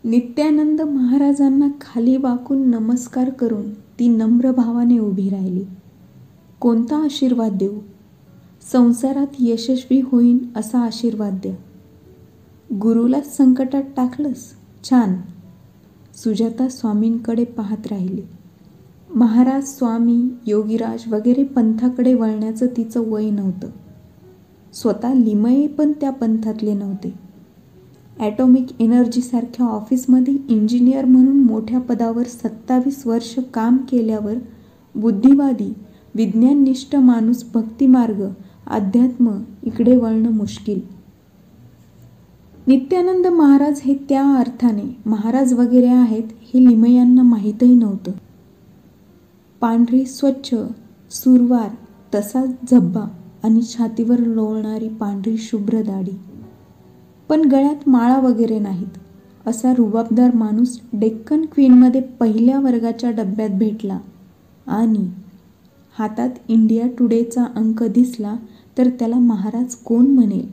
नित्यानंद महाराजांना खाली वाकून नमस्कार करून ती नम्र भावाने उभी राहिली. कोणता आशीर्वाद देऊ? संसारात यशस्वी होईन असा आशीर्वाद द्या. गुरुलाच संकटात टाकलंस? छान. सुजाता स्वामींकडे पाहत राहिली. महाराज, स्वामी, योगीराज वगैरे पंथाकडे वळण्याचं तिचं वय नव्हतं. स्वतः लिमये पण त्या पंथातले नव्हते. ॲटॉमिक एनर्जीसारख्या ऑफिसमध्ये इंजिनियर म्हणून मोठ्या पदावर 27 वर्ष काम केल्यावर बुद्धिवादी, विज्ञाननिष्ठ माणूस भक्तिमार्ग, अध्यात्म इकडे वळणं मुश्किल. नित्यानंद महाराज हे त्या अर्थाने महाराज वगैरे आहेत हे लिमयांना माहीतही नव्हतं. पांढरी स्वच्छ सुरवार, तसाच झब्बा आणि छातीवर लोळणारी पांढरी शुभ्र दाढी, पण गळ्यात माळा वगैरे नाहीत. असा रुबाबदार माणूस डेक्कन क्वीनमध्ये पहिल्या वर्गाच्या डब्यात भेटला आणि हातात इंडिया टुडेचा अंक दिसला तर त्याला महाराज कोण म्हणेल?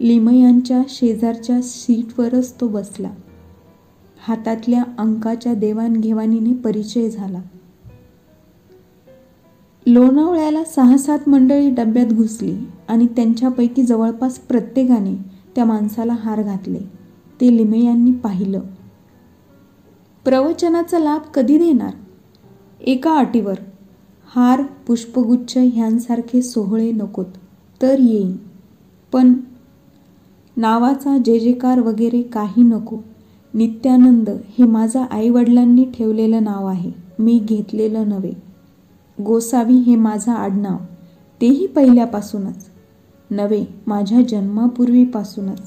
लिमयांच्या शेजारच्या सीटवरच तो बसला. हातातल्या अंकाच्या देवाणघेवाणीने परिचय झाला. लोणावळ्याला 6-7 मंडळी डब्यात घुसली आणि त्यांच्यापैकी जवळपास प्रत्येकाने त्या माणसाला हार घातले. ते लिमयांनी पाहिलं. प्रवचनाचा लाभ कधी देणार? एका अटीवर, हार, पुष्पगुच्छ ह्यांसारखे सोहळे नकोत, तर येईन. पण नावाचा जयजयकार वगैरे काही नको. नित्यानंद हे माझं आईवडिलांनी ठेवलेलं नाव आहे, मी घेतलेलं नव्हे. गोसावी हे माझं आडनाव, तेही पहिल्यापासूनच नव्हे, माझ्या जन्मापूर्वीपासूनच.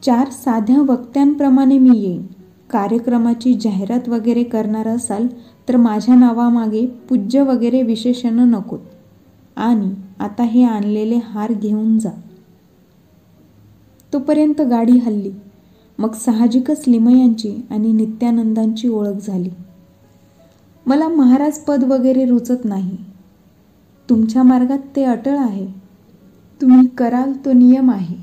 4 साध्या वक्त्यांप्रमाणे मी येईन. कार्यक्रमाची जाहिरात वगैरे करणार असाल तर माझ्या नावामागे पूज्य वगैरे विशेषणं नकोत. आणि आता हे आणलेले हार घेऊन जा. तोपर्यंत गाडी हलली. मग साहजिकच लिमयांची आणि नित्यानंदांची ओळख झाली. मला महाराज पद वगैरे रुचत नाही. तुमच्या मार्गात ते अटळ आहे. तुम्ही कराल तो नियम आहे.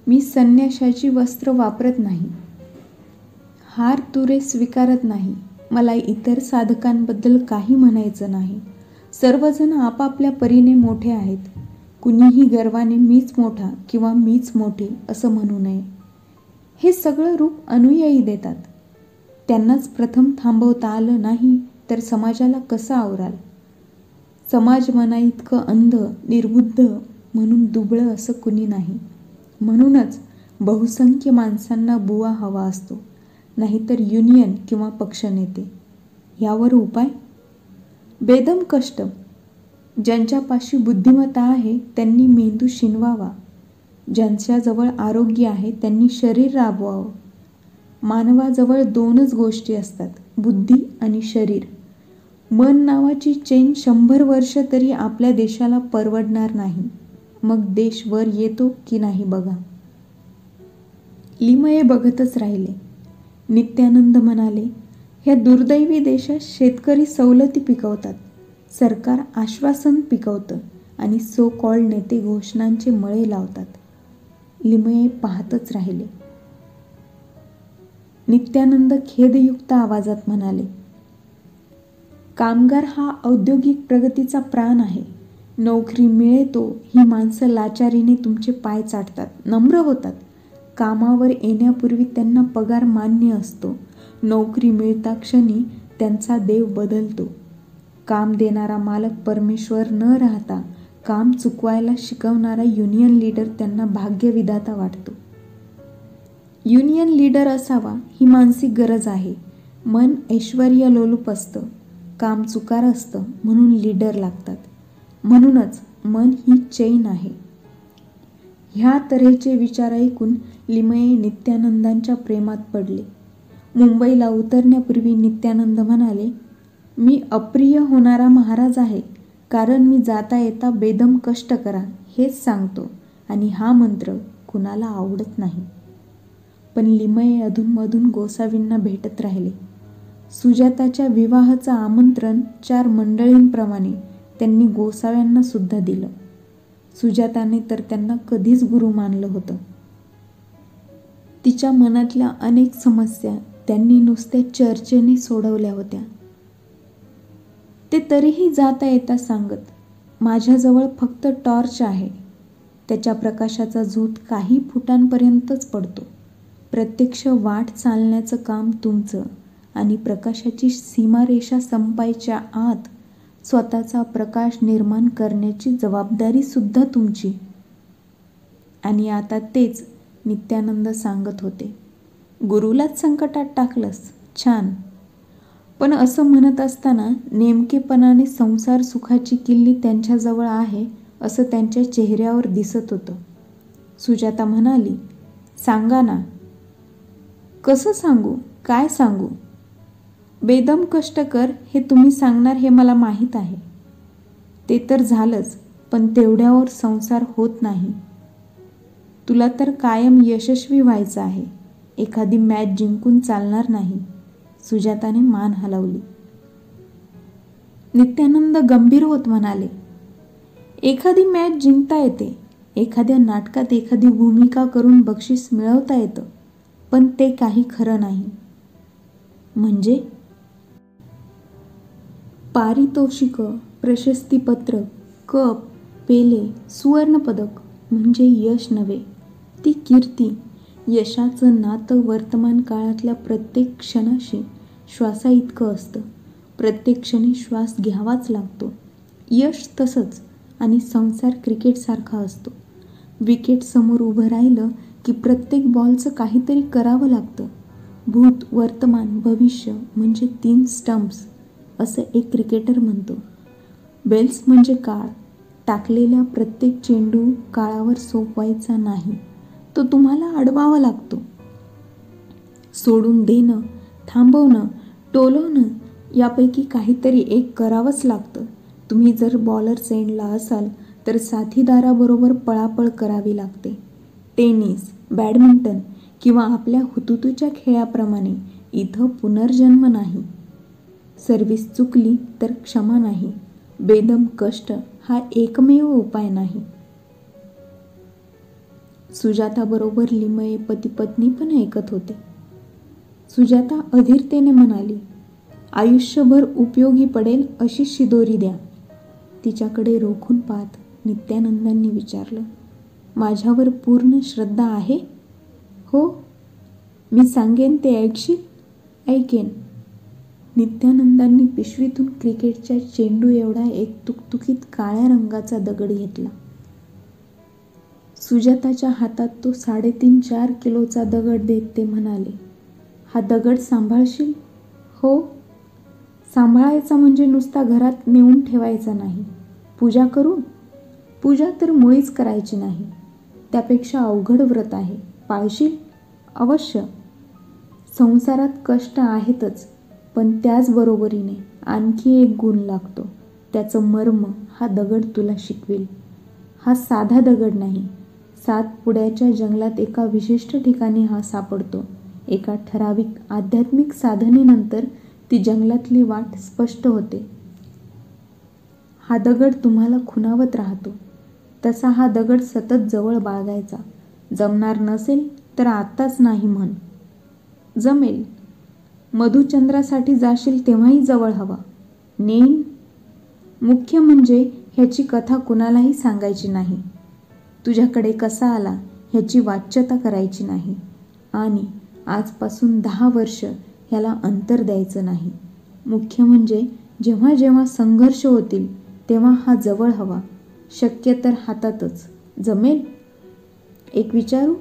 मी संन्याशाची वस्त्र वापरत नाही. हार तुरे स्वीकारत नाही. मला इतर साधकांबद्दल काही म्हणायचं नाही. सर्वजण आपापल्या परीने मोठे आहेत. कुणीही गर्वाने मीच मोठा किंवा मीच मोठी असं म्हणू नये. हे सगळं रूप अनुयायी देतात. त्यांनाच प्रथम थांबवता आलं नाही तर समाजाला कसं आवराल? समाज मना इतकं अंध, निर्बुद्ध म्हणून दुबळं असं कुणी नाही. म्हणूनच बहुसंख्य माणसांना बुवा हवा असतो, नाहीतर युनियन किंवा पक्षनेते. यावर उपाय? बेदम कष्ट. ज्यांच्यापाशी बुद्धिमत्ता आहे त्यांनी मेंदू शिनवावा. ज्यांच्याजवळ आरोग्य आहे त्यांनी शरीर राबवावं. मानवाजवळ 2च गोष्टी असतात, बुद्धी आणि शरीर. मन नावाची चेन 100 वर्ष तरी आपल्या देशाला परवडणार नाही. मग देश वर येतो की नाही बघा. लिमये बघतच राहिले. नित्यानंद म्हणाले, ह्या दुर्दैवी देशात शेतकरी सवलती पिकवतात, सरकार आश्वासन पिकवतं आणि सो कॉल्ड नेते घोषणांचे मळे लावतात. लिमये पाहतच राहिले. नित्यानंद खेदयुक्त आवाजात म्हणाले, कामगार हा औद्योगिक प्रगतीचा प्राण आहे. नोकरी मिळेतो ही माणसं लाचारीने तुमचे पाय चाटतात, नम्र होतात. कामावर येण्यापूर्वी त्यांना पगार मान्य असतो. नोकरी मिळता क्षणी त्यांचा देव बदलतो. काम देणारा मालक परमेश्वर न राहता काम चुकवायला शिकवणारा युनियन लीडर त्यांना भाग्यविधाता वाटतो. युनियन लीडर असावा ही मानसिक गरज आहे. मन ऐश्वर्यलोलूप असतं, काम चुकार असतं, म्हणून लीडर लागतात. म्हणूनच मन ही चैन आहे. ह्या तऱ्हेचे विचार ऐकून लिमये नित्यानंदांच्या प्रेमात पडले. मुंबईला उतरण्यापूर्वी नित्यानंद म्हणाले, मी अप्रिय होणारा महाराज आहे, कारण मी जाता येता बेदम कष्ट करा हेच सांगतो आणि हा मंत्र कुणाला आवडत नाही. पण लिमये अधूनमधून गोसावींना भेटत राहिले. सुजाताच्या विवाहाचं आमंत्रण 4 मंडळींप्रमाणे त्यांनी गोसाव्यांना सुद्धा दिलं. सुजाताने तर त्यांना कधीच गुरु मानलं होतं. तिच्या मनातल्या अनेक समस्या त्यांनी नुसत्या चर्चेने सोडवल्या होत्या. ते तरीही जाता येता सांगत, माझ्याजवळ फक्त टॉर्च आहे. त्याच्या प्रकाशाचा झोत काही फुटांपर्यंतच पडतो. प्रत्यक्ष वाट चालण्याचं काम तुमचं आणि प्रकाशाची सीमारेषा संपायच्या आत स्वतःचा प्रकाश निर्माण करण्याची जबाबदारी सुद्धा तुमची. आणि आता तेच नित्यानंद सांगत होते. गुरुलाच संकटात टाकलंस, छान. पण असं म्हणत असताना नेमकेपणाने संसार सुखाची किल्ली त्यांच्याजवळ आहे असं त्यांच्या चेहऱ्यावर दिसत होतं. सुजाता म्हणाली, सांगा ना. कसं सांगू, काय सांगू? बेदम कष्ट कर हे तुम्ही सांगणार हे मला माहीत आहे. ते तर झालंच, पण तेवढ्यावर संसार होत नाही. तुला तर कायम यशस्वी व्हायचं आहे. एखादी मॅच जिंकून चालणार नाही. सुजाताने मान हलवली. नित्यानंद गंभीर होत म्हणाले, एखादी मॅच जिंकता येते. एखाद्या नाटकात एखादी भूमिका करून बक्षीस मिळवता येतं. पण ते काही खरं नाही. म्हणजे पारितोषिकं, प्रशस्तीपत्र, कप, पेले, सुवर्णपदक म्हणजे यश नव्हे. ती कीर्ती. यशाचं नातं वर्तमान काळातल्या प्रत्येक क्षणाशी श्वासाइतकं असतं. प्रत्येक क्षणी श्वास घ्यावाच लागतो. यश तसंच. आणि संसार क्रिकेटसारखा असतो. विकेट समोर उभं राहिलं की प्रत्येक बॉलचं काहीतरी करावं लागतं. भूत, वर्तमान, भविष्य म्हणजे 3 स्टंप्स असं एक क्रिकेटर म्हणतो. बेल्स म्हणजे काळ. टाकलेला प्रत्येक चेंडू काळावर सोपवायचा नाही. तो तुम्हाला अडवावा लागतो. सोडून देणं, थांबवणं, टोलवणं यापैकी काहीतरी एक करावंच लागतं. तुम्ही जर बॉलर एंडला असाल तर साथीदाराबरोबर पळापळ करावी लागते. टेनिस, बॅडमिंटन किंवा आपल्या हुतुतूच्या खेळाप्रमाणे इथं पुनर्जन्म नाही. सर्व्हिस चुकली तर क्षमा नाही. बेदम कष्ट हा एकमेव उपाय नाही. सुजाताबरोबर लिमये पती-पत्नी पण ऐकत होते. सुजाता अधीरतेने म्हणाली, आयुष्यभर उपयोगी पडेल अशी शिदोरी द्या. तिच्याकडे रोखून पाहत नित्यानंदांनी विचारलं, माझ्यावर पूर्ण श्रद्धा आहे? हो. मी सांगेन ते ऐकशील? ऐकेन. नित्यानंदांनी पिशवीतून क्रिकेटच्या चेंडू एवढा एक तुकतुकीत काळ्या रंगाचा दगड घेतला. सुजाताच्या हातात तो 3.5-4 किलोचा दगड देत ते म्हणाले, हा दगड सांभाळशील? हो. सांभाळायचा म्हणजे नुसता घरात नेऊन ठेवायचा नाही. पूजा करू? पूजा तर मुळीच करायची नाही. त्यापेक्षा अवघड व्रत आहे. पाळशील? अवश्य. संसारात कष्ट आहेतच, पण त्याचबरोबरीने आणखी एक गुण लागतो. त्याचं मर्म हा दगड तुला शिकवेल. हा साधा दगड नाही. 7 पुड्याच्या जंगलात एका विशिष्ट ठिकाणी हा सापडतो. एका ठराविक आध्यात्मिक साधनेनंतर ती जंगलातली वाट स्पष्ट होते. हा दगड तुम्हाला खुणावत राहतो. तसा हा दगड सतत जवळ बाळगायचा. जमणार नसेल तर आत्ताच नाही म्हण. जमेल. मधुचंद्रासाठी जाशील तेव्हाही जवळ हवा. नेईन. मुख्य म्हणजे ह्याची कथा कुणालाही सांगायची नाही. तुझ्याकडे कसा आला ह्याची वाच्यता करायची नाही. आणि आजपासून 10 वर्ष ह्याला अंतर द्यायचं नाही. मुख्य म्हणजे जेव्हा जेव्हा संघर्ष होतील तेव्हा हा जवळ हवा. शक्य तर हातातच. जमेल? एक विचारू?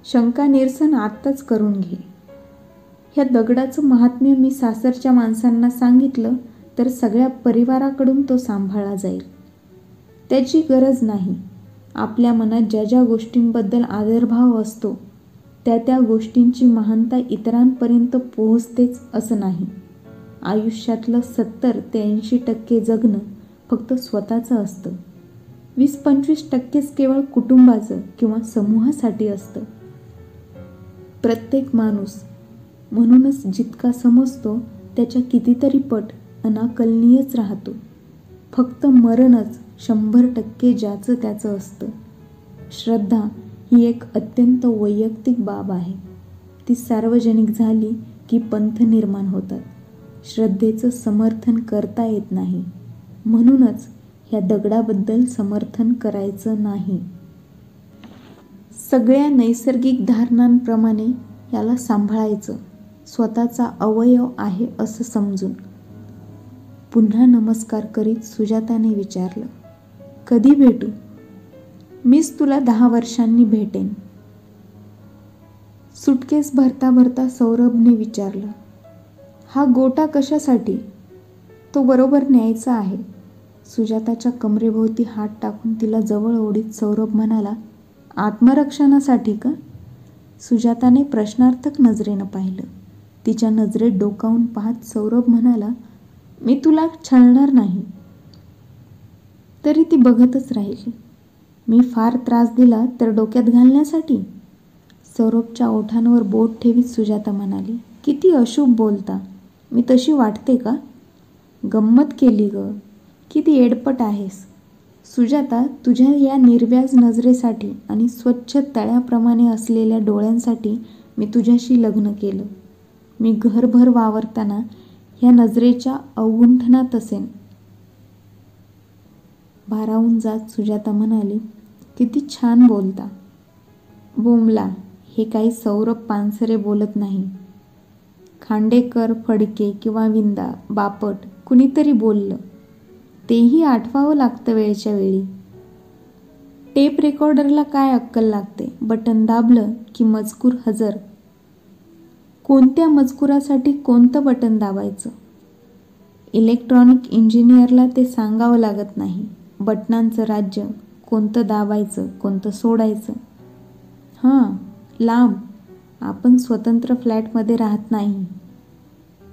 शंका निरसन आत्ताच करून घे. ह्या दगडाचं महात्म्य मी सासरच्या माणसांना सांगितलं तर सगळ्या परिवाराकडून तो सांभाळला जाईल. त्याची गरज नाही. आपल्या मनात ज्या ज्या गोष्टींबद्दल आदरभाव असतो त्या त्या गोष्टींची महानता इतरांपर्यंत पोहोचतेच असं नाही. आयुष्यातलं 70 ते 80% जगणं फक्त स्वतःचं असतं. 20-25% केवळ कुटुंबाचं किंवा समूहासाठी असतं. प्रत्येक माणूस म्हणूनच जितका समजतो त्याच्या कितीतरी पट अनाकलनीयच राहतो. फक्त मरणच 100% ज्याचं त्याचं असतं. श्रद्धा ही एक अत्यंत वैयक्तिक बाब आहे. ती सार्वजनिक झाली की पंथ निर्माण होतात. श्रद्धेचं समर्थन करता येत नाही. म्हणूनच ह्या दगडाबद्दल समर्थन करायचं नाही. सगळ्या नैसर्गिक धारणांप्रमाणे याला सांभाळायचं, स्वतःचा अवयव आहे असं समजून. पुन्हा नमस्कार करीत सुजाताने विचारलं, कधी भेटू? मीच तुला 10 वर्षांनी भेटेन. सुटकेस भरता भरता सौरभने विचारलं, हा गोटा कशासाठी? तो बरोबर न्यायचा आहे. सुजाताच्या कमरेभोवती हात टाकून तिला जवळ ओढीत सौरभ म्हणाला, आत्मरक्षणासाठी का? सुजाताने प्रश्नार्थक नजरेनं पाहिलं. तिच्या नजरेत डोकावून पाहत सौरभ म्हणाला, मी तुला छळणार नाही. तरी ती बघतच राहिली. मी फार त्रास दिला तर डोक्यात घालण्यासाठी? सौरभच्या ओठांवर बोट ठेवीत सुजाता म्हणाली, किती अशुभ बोलता. मी तशी वाटते का? गंमत केली ग. किती एडपट आहेस. सुजाता, तुझ्या या निर्व्याज नजरेसाठी आणि स्वच्छ तळ्याप्रमाणे असलेल्या डोळ्यांसाठी मी तुझ्याशी लग्न केलं. मी घरभर वावरताना ह्या नजरेच्या अवगुंठनात असेन. भारावून जात सुजाता म्हणाली, किती छान बोलता. बोंबला. हे काही सौरभ पानसरे बोलत नाही. खांडेकर, फडके किंवा विंदा, बापट कुणीतरी बोललं. तेही आठवावं लागतं वेळच्या वेळी. टेप रेकॉर्डरला काय अक्कल लागते? बटन दाबलं की मजकूर हजर. कोणत्या मजकुरासाठी कोणतं बटन दाबायचं? इलेक्ट्रॉनिक इंजिनियरला ते सांगावं लागत नाही. बटनांचं राज्य, कोणतं दाबायचं, कोणतं सोडायचं. हां, लांब. आपण स्वतंत्र फ्लॅटमध्ये राहत नाही.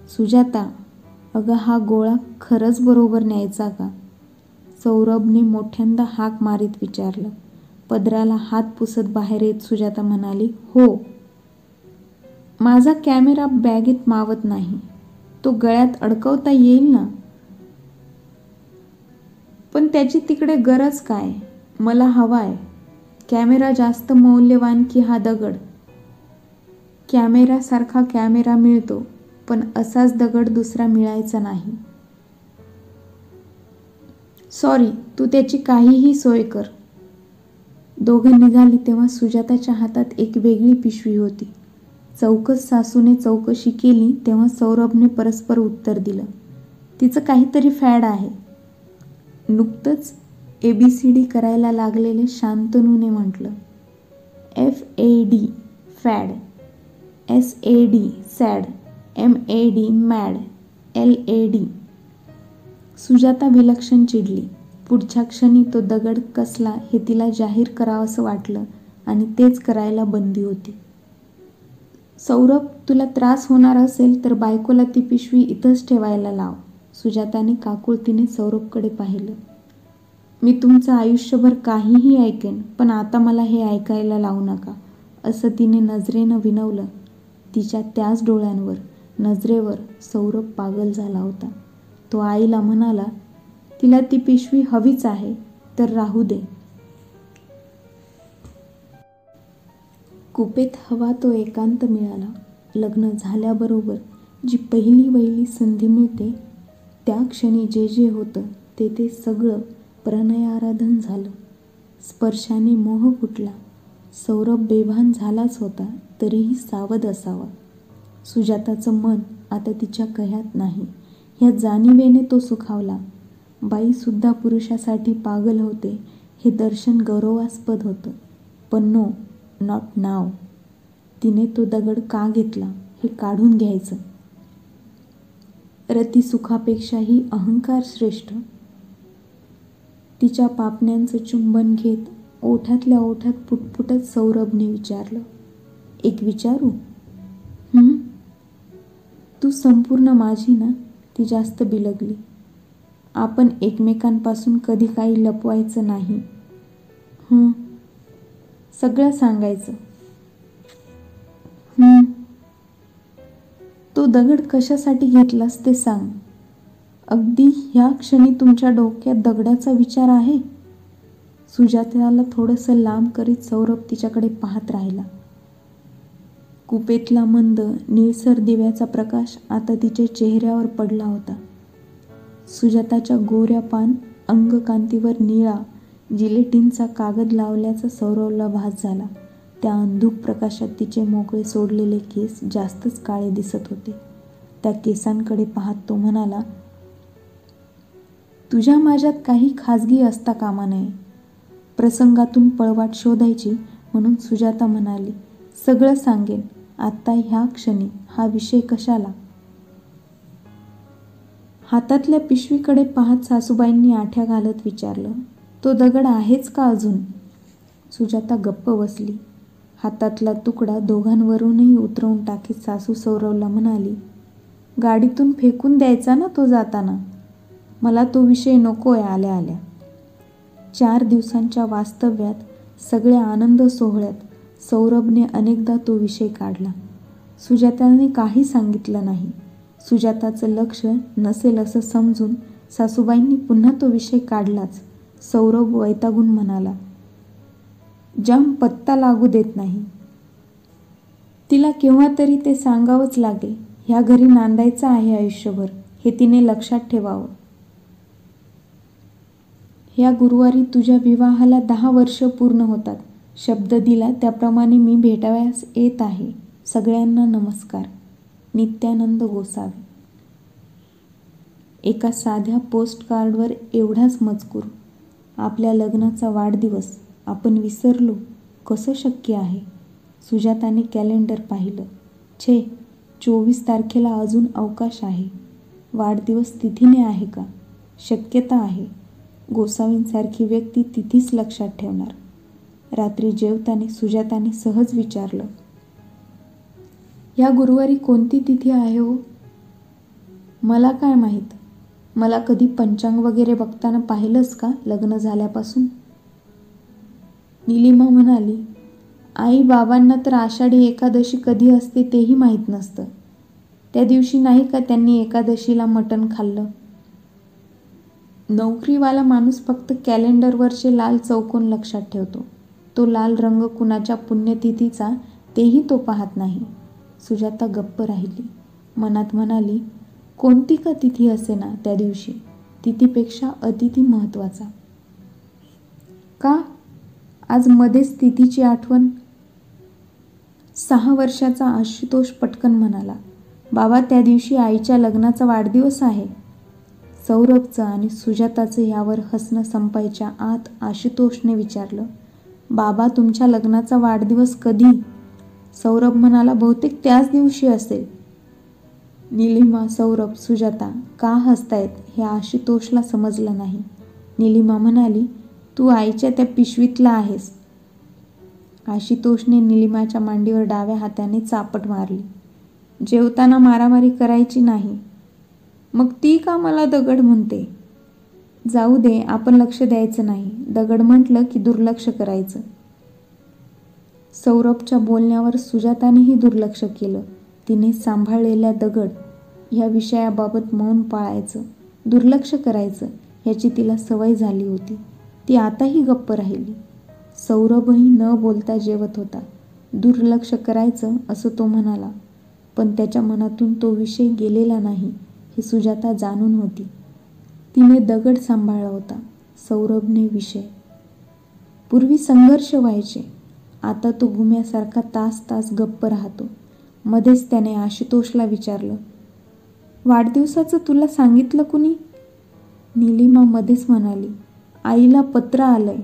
सुजाता, अगं हा गोळा खरंच बरोबर न्यायचा का? सौरभने मोठ्यांदा हाक मारीत विचारलं. पदराला हात पुसत बाहेर येत सुजाता म्हणाली, हो. माझा कॅमेरा बॅगेत मावत नाही. तो गळ्यात अडकवता येईल ना? पण त्याची तिकडे गरज काय? मला हवाय. कॅमेरा जास्त मौल्यवान की हा दगड? कॅमेऱ्यासारखा कॅमेरा मिळतो, पण असाच दगड दुसरा मिळायचा नाही. सॉरी, तू त्याची काहीही सोय कर. दोघं निघाली तेव्हा सुजाताच्या हातात एक वेगळी पिशवी होती. चौकस सासूने चौकशी केली तेव्हा सौरभने परस्पर उत्तर दिलं, तिचं काहीतरी फॅड आहे. नुकतंच ABCD करायला लागलेले शांतनूने म्हटलं. FAD fad, SAD sad, MAD mad, LAD. Sujata विलक्षण चिडली. पुढच्या क्षणी तो दगड कसला हे तिला जाहीर करावंसं वाटलं आणि तेच करायला बंदी होती. सौरभ, तुला त्रास होणार असेल तर बायकोला ती पिशवी इथंच ठेवायला लाव. सुजाताने काकुळतीने सौरभकडे पाहिलं. मी तुमचं आयुष्यभर काहीही ऐकेन, पण आता मला हे ऐकायला लावू नका, असं तिने नजरेनं विनवलं. तिच्या त्याच डोळ्यांवर, नजरेवर सौरभ पागल झाला होता. तो आईला म्हणाला, तिला ती पिशवी हवीच आहे तर राहू दे. कुपेत हवा तो एकांत मिळाला. लग्न झाल्याबरोबर जी पहिली वहिली संधी मिळते, त्या क्षणी जे जे होतं ते सगळं प्रणयाराधन झालं. स्पर्शाने मोह फुटला. सौरभ बेभान झालाच होता, तरीही सावध असावा. सुजाताचं मन आता तिच्या कह्यात नाही, ह्या जाणीवेने तो सुखावला. बाईसुद्धा पुरुषासाठी पागल होते हे दर्शन गौरवास्पद होतं. पण नो, नॉट नाव. तिने तो दगड का घेतला हे काढून घ्यायचं. रतिसुखापेक्षाही अहंकार श्रेष्ठ. तिच्या पापण्यांचं चुंबन घेत ओठातल्या ओठात पुटपुटत सौरभने विचारलं, एक विचारू? तू संपूर्ण माझी ना? ती जास्त बिलगली. आपण एकमेकांपासून कधी काही लपवायचं नाही. सगळं सांगायचं. तो दगड कशासाठी घेतलास ते सांग. अगदी ह्या क्षणी तुमच्या डोक्यात दगडाचा विचार आहे? सुजाताला थोडंसं लांब करीत सौरभ तिच्याकडे पाहत राहिला. कुपेतला मंद निळसर दिव्याचा प्रकाश आता तिच्या चेहऱ्यावर पडला होता. सुजाताच्या गोऱ्या पान अंगकांतीवर निळा जिलेटिनचा कागद लावल्याचा सौरवला भास झाला. त्या अंधुक प्रकाशात तिचे मोकळे सोडलेले केस जास्तच काळे दिसत होते. त्या केसांकडे पाहत तो म्हणाला, तुझ्या माझ्यात काही खाजगी असता कामा नये. प्रसंगातून पळवाट शोधायची म्हणून सुजाता म्हणाली, सगळं सांगेन, आत्ता ह्या क्षणी हा विषय कशाला. हातातल्या पिशवीकडे पाहत सासूबाईंनी आठ्या घालत विचारलं, तो दगड आहेच का अजून. सुजाता गप्प बसली. हातातला तुकडा दोघांवरूनही उतरवून टाकीत सासू सौरवला म्हणाली, गाडीतून फेकून द्यायचा ना तो जाताना. मला तो विषय नकोय आल्या आल्या. 4 दिवसांच्या वास्तव्यात सगळ्या आनंद सोहळ्यात सौरभने अनेकदा तो विषय काढला. सुजाताने काही सांगितलं नाही. सुजाताचं लक्ष नसेल असं समजून सासूबाईंनी पुन्हा तो विषय काढलाच. सौरभ वैतागून म्हणाला, जाम पत्ता लागू देत नाही. तिला केव्हा तरी ते सांगावंच लागेल. ह्या घरी नांदायचं आहे आयुष्यभर, हे तिने लक्षात ठेवावं. ह्या गुरुवारी तुझ्या विवाहाला 10 वर्ष पूर्ण होतात. शब्द दिला त्याप्रमाणे मी भेटावयास येत आहे. सगळ्यांना नमस्कार. नित्यानंद गोसावी. एका साध्या पोस्टकार्डवर एवढाच मजकूर. आपल्या लग्नाचा वाढदिवस आपण विसरलो, कसं शक्य आहे. सुजाताने कॅलेंडर पाहिलं. 24 तारखेला अजून अवकाश आहे. वाढदिवस तिथीने आहे का. शक्यता आहे. गोसावींसारखी व्यक्ती तिथीच लक्षात ठेवणार. रात्री जेवताना सुजाताने सहज विचारलं, या गुरुवारी कोणती तिथी आहे हो. मला काय माहीत. मला कधी पंचांग वगैरे बघताना पाहिलंस का लग्न झाल्यापासून. निलिमा म्हणाली, आई बाबांना तर आषाढी एकादशी कधी असते तेही माहीत नसतं. त्या दिवशी नाही का त्यांनी एकादशीला मटण खाल्लं. नोकरीवाला माणूस फक्त कॅलेंडरवरचे लाल चौकोन लक्षात ठेवतो. तो लाल रंग कुणाच्या पुण्यतिथीचा तेही तो पाहत नाही. सुजाता गप्प राहिली. मनात म्हणाली, कोणती का तिथी असे ना त्या दिवशी तिथीपेक्षा अतिथी महत्त्वाचा. का आज मध्येच तिथीची आठवण. 6 वर्षाचा आशुतोष पटकन म्हणाला, बाबा त्या दिवशी आईच्या लग्नाचा वाढदिवस आहे. सौरभचं आणि सुजाताचं यावर हसणं संपायच्या आत आशुतोषने विचारलं, बाबा तुमच्या लग्नाचा वाढदिवस कधी. सौरभ म्हणाला, बहुतेक त्याच दिवशी असेल. निलिमा, सौरभ, सुजाता का हसतायत हे आशुतोषला समजलं नाही. निलिमा म्हणाली, तू आईच्या त्या पिशवीतला आहेस. आशुतोषने निलिमाच्या मांडीवर डाव्या हाताने चापट मारली. जेवताना मारामारी करायची नाही. मग ती का मला दगड म्हणते. जाऊ दे, आपण लक्ष द्यायचं नाही. दगड म्हटलं की दुर्लक्ष करायचं. सौरभच्या बोलण्यावर सुजातानेही दुर्लक्ष केलं. तिने सांभाळलेल्या दगड ह्या विषयाबाबत मौन पाळायचं, दुर्लक्ष करायचं ह्याची तिला सवय झाली होती. ती आताही गप्प राहिली. सौरभही न बोलता जेवत होता. दुर्लक्ष करायचं असं तो म्हणाला, पण त्याच्या मनातून तो विषय गेलेला नाही हे सुजाता जाणून होती. तिने दगड सांभाळला होता, सौरभने विषय. पूर्वी संघर्ष व्हायचे. आता तो गुम्यासारखा तास तास गप्प राहतो. मध्येच त्याने आशुतोषला विचारलं, वाढदिवसाचं तुला सांगितलं कुणी. निलिमा मध्येच म्हणाली, आईला पत्र आलंय.